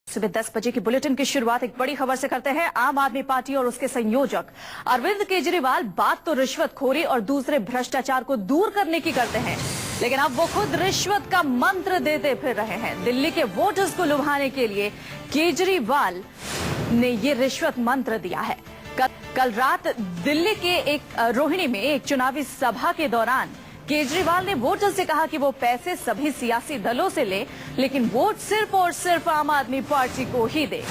सुबह 10 बजे की बुलेटिन की शुरुआत एक बड़ी खबर से करते हैं। आम आदमी पार्टी और उसके संयोजक अरविंद केजरीवाल बात तो रिश्वतखोरी और दूसरे भ्रष्टाचार को दूर करने की करते हैं, लेकिन अब वो खुद रिश्वत का मंत्र देते फिर रहे हैं। दिल्ली के वोटर्स को लुभाने के लिए केजरीवाल ने ये रिश्वत मंत्र दिया है। कल रात दिल्ली के एक रोहिणी में एक चुनावी सभा के दौरान केजरीवाल ने वोटर्स से कहा कि वो पैसे सभी सियासी दलों से ले, लेकिन वोट सिर्फ और सिर्फ आम आदमी पार्टी को ही दे।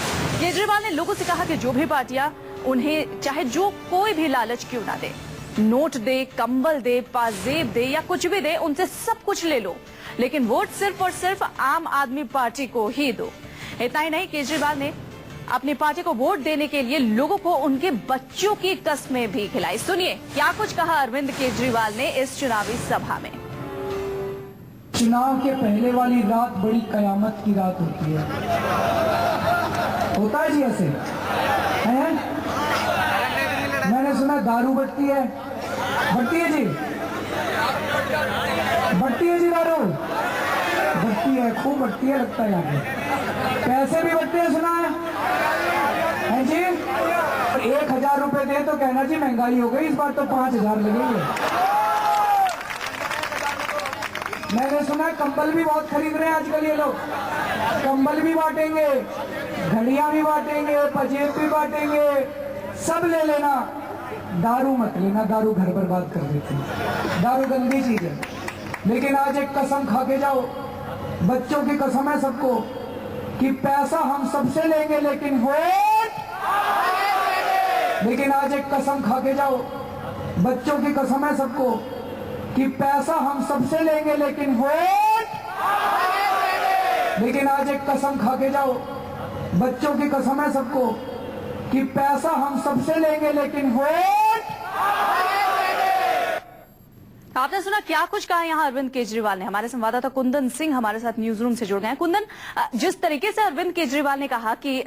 केजरीवाल ने लोगों से कहा कि जो भी पार्टियां उन्हें चाहे जो कोई भी लालच क्यों ना दे, नोट दे, कंबल दे, पाजेब दे या कुछ भी दे, उनसे सब कुछ ले लो, लेकिन वोट सिर्फ और सिर्फ आम आदमी पार्टी को ही दो। इतना ही नहीं, केजरीवाल ने अपनी पार्टी को वोट देने के लिए लोगों को उनके बच्चों की कस्में भी खिलाई। सुनिए क्या कुछ कहा अरविंद केजरीवाल ने इस चुनावी सभा में। चुनाव के पहले वाली रात बड़ी कयामत की रात होती है। होता है जी ऐसे है? मैंने सुना दारू बढ़ती है जी, बढ़ती है जी, दारू बढ़ती है, खूब बढ़ती है लगता है। यहाँ पैसे भी बढ़ते हैं, सुना है जी। 1000 रुपए दे तो कहना जी महंगाई हो गई, इस बार तो 5000 लगेंगे। मैंने सुना कंबल भी बहुत खरीद रहे हैं आजकल ये लोग, कंबल भी बांटेंगे, घड़ियां भी बांटेंगे, पजेब भी बांटेंगे, सब ले लेना, दारू मत लेना, दारू घर बर्बाद कर देती है, दारू गंदी चीज है। लेकिन आज एक कसम खा के जाओ, बच्चों की कसम है सबको, कि पैसा हम सबसे लेंगे लेकिन वोट, लेकिन आज एक कसम खा के जाओ, बच्चों की कसम है सबको, कि पैसा हम सबसे लेंगे लेकिन वोट, लेकिन आज एक कसम खा के जाओ, बच्चों की कसम है सबको, कि पैसा हम सबसे लेंगे लेकिन वोट। आपने सुना क्या कुछ कहा यहाँ अरविंद केजरीवाल ने। हमारे संवाददाता कुंदन सिंह हमारे साथ न्यूज रूम से जुड़ गए हैं। कुंदन, जिस तरीके से अरविंद केजरीवाल ने कहा कि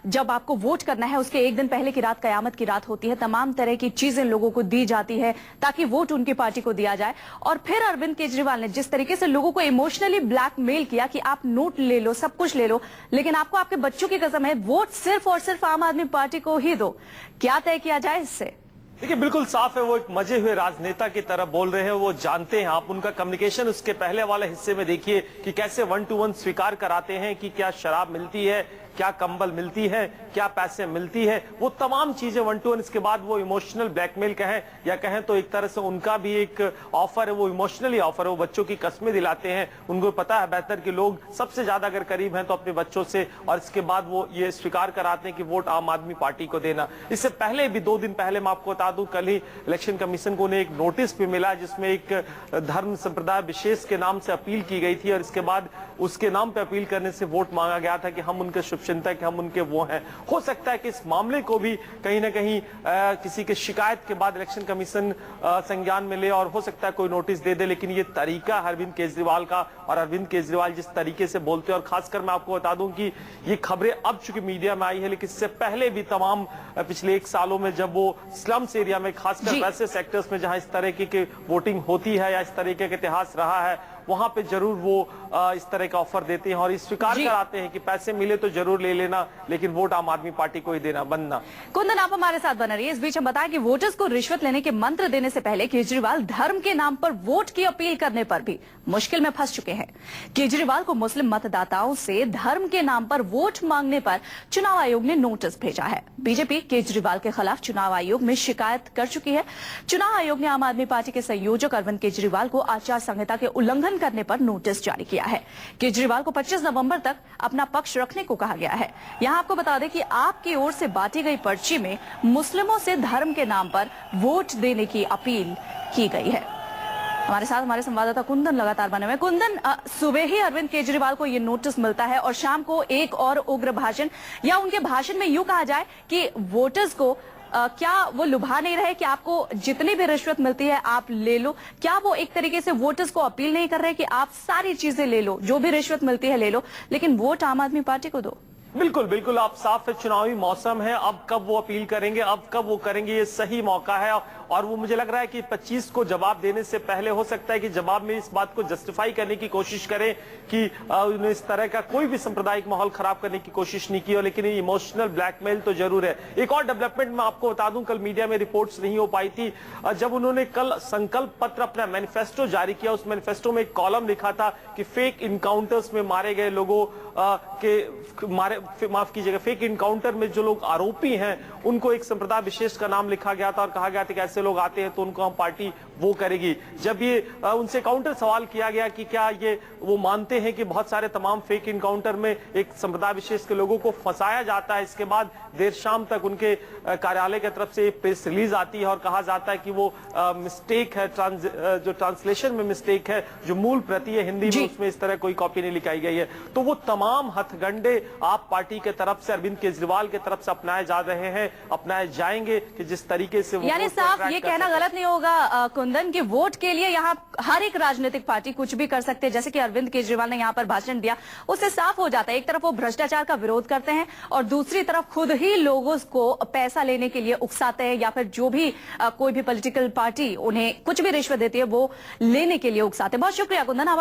जब आपको वोट करना है उसके एक दिन पहले की रात कयामत की रात होती है, तमाम तरह की चीजें लोगों को दी जाती है ताकि वोट उनकी पार्टी को दिया जाए, और फिर अरविंद केजरीवाल ने जिस तरीके से लोगों को इमोशनली ब्लैकमेल किया कि आप नोट ले लो, सब कुछ ले लो, लेकिन आपको आपके बच्चों की कसम है वोट सिर्फ और सिर्फ आम आदमी पार्टी को ही दो, क्या तय किया जाए इससे? देखिए बिल्कुल साफ है, वो एक मजे हुए राजनेता की तरह बोल रहे हैं। वो जानते हैं, आप उनका कम्युनिकेशन उसके पहले वाले हिस्से में देखिए कि कैसे 1 to 1 स्वीकार कराते हैं कि क्या शराब मिलती है, क्या कंबल मिलती है, क्या पैसे मिलती है, वो तमाम चीजें 1 to 1। इसके बाद वो इमोशनल ब्लैकमेल कहें या कहें तो एक तरह से उनका भी एक ऑफर है, वो इमोशनली ऑफर है, वो बच्चों की कस्में दिलाते हैं। उनको पता है बेहतर कि लोग सबसे ज्यादा अगर करीब हैं तो अपने बच्चों से, और इसके बाद वो ये स्वीकार कराते हैं कि वोट आम आदमी पार्टी को देना। इससे पहले भी 2 दिन पहले मैं आपको बता दूं, कल ही इलेक्शन कमीशन को उन्हें एक नोटिस भी मिला जिसमें एक धर्म संप्रदाय विशेष के नाम से अपील की गई थी, और इसके बाद उसके नाम पर अपील करने से वोट मांगा गया था कि हम उनके शुभचिंतक, कि हम उनके वो हैं। हो सकता है कि इस मामले को भी कहीं ना कहीं किसी के शिकायत के बाद इलेक्शन कमीशन संज्ञान में ले और हो सकता है कोई नोटिस दे दे, लेकिन ये तरीका अरविंद केजरीवाल का, और अरविंद केजरीवाल जिस तरीके से बोलते हैं, और खासकर मैं आपको बता दूं कि ये खबरें अब चूंकि मीडिया में आई है, लेकिन इससे पहले भी तमाम पिछले 1 सालों में जब वो स्लम्स एरिया में, खासकर वैसे सेक्टर्स में जहां इस तरह की वोटिंग होती है या इस तरीके का इतिहास रहा है, वहां पे जरूर वो इस तरह का ऑफर देते हैं और इस स्वीकार कराते हैं कि पैसे मिले तो जरूर ले लेना, लेकिन वोट आम आदमी पार्टी को ही देना, बनना। कुंदन, आप हमारे साथ बना रही है। इस बीच हम बताएं कि वोटर्स को रिश्वत लेने के मंत्र देने से पहले केजरीवाल धर्म के नाम पर वोट की अपील करने पर भी मुश्किल में फंस चुके हैं। केजरीवाल को मुस्लिम मतदाताओं से धर्म के नाम पर वोट मांगने पर चुनाव आयोग ने नोटिस भेजा है। बीजेपी केजरीवाल के खिलाफ चुनाव आयोग में शिकायत कर चुकी है। चुनाव आयोग ने आम आदमी पार्टी के संयोजक अरविंद केजरीवाल को आचार संहिता के उल्लंघन करने पर नोटिस जारी किया है। केजरीवाल को 25 नवंबर तक अपना पक्ष रखने को कहा गया है। यहां आपको बता दें कि आपकी ओर से बांटी गई पर्ची में मुस्लिमों से धर्म के नाम पर वोट देने की अपील की गई है। हमारे साथ हमारे संवाददाता कुंदन लगातार बने हुए। कुंदन, सुबह ही अरविंद केजरीवाल को ये नोटिस मिलता है और शाम को एक और उग्र भाषण, या उनके भाषण में यूं कहा जाए कि वोटर्स को क्या वो लुभा नहीं रहे कि आपको जितनी भी रिश्वत मिलती है आप ले लो? क्या वो एक तरीके से वोटर्स को अपील नहीं कर रहे कि आप सारी चीजें ले लो, जो भी रिश्वत मिलती है ले लो, लेकिन वोट आम आदमी पार्टी को दो? बिल्कुल बिल्कुल, आप साफ है, चुनावी मौसम है, अब कब वो अपील करेंगे, अब कब वो करेंगे, ये सही मौका है। और वो मुझे लग रहा है कि 25 को जवाब देने से पहले हो सकता है कि जवाब में इस बात को जस्टिफाई करने की कोशिश करें कि उन्होंने इस तरह का कोई भी सांप्रदायिक माहौल खराब करने की कोशिश नहीं की हो, लेकिन इमोशनल ब्लैकमेल तो जरूर है। एक और डेवलपमेंट मैं आपको बता दूं, कल मीडिया में रिपोर्ट्स नहीं हो पाई थी, जब उन्होंने कल संकल्प पत्र अपना मैनिफेस्टो जारी किया, उस मैनिफेस्टो में एक कॉलम लिखा था कि फेक इनकाउंटर्स में मारे गए लोगों माफ कीजिएगा, फेक इनकाउंटर में जो लोग आरोपी हैं उनको एक संप्रदाय विशेष का नाम लिखा गया था और कहा गया था कि ऐसे लोग आते हैं तो उनको हम पार्टी वो करेगी। जब ये उनसे काउंटर सवाल किया गया कि क्या ये वो मानते हैं कि बहुत सारे तमाम फेक इनकाउंटर में एक संप्रदाय विशेष के लोगों को फंसाया जाता है, इसके बाद देर शाम तक उनके कार्यालय की तरफ से प्रेस रिलीज आती है और कहा जाता है कि वो मिस्टेक है, जो ट्रांसलेशन में मिस्टेक है, जो मूल प्रति है हिंदी में उसमें इस तरह कोई कॉपी नहीं लिखाई गई है। तो वो तमाम हथगंडे आप पार्टी के तरफ से, अरविंद केजरीवाल के तरफ से अपनाए जा रहे हैं, अपनाए जाएंगे कि जिस तरीके से यानी साफ ये कहना गलत नहीं होगा कुंदन कि वोट के लिए यहाँ हर एक राजनीतिक पार्टी कुछ भी कर सकते हैं, जैसे कि अरविंद केजरीवाल ने यहाँ पर भाषण दिया, उससे साफ हो जाता है एक तरफ वो भ्रष्टाचार का विरोध करते हैं और दूसरी तरफ खुद ही लोगों को पैसा लेने के लिए उकसाते हैं, या फिर जो भी कोई भी पॉलिटिकल पार्टी उन्हें कुछ भी रिश्वत देती है वो लेने के लिए उकसाते हैं। बहुत शुक्रिया कुंदन।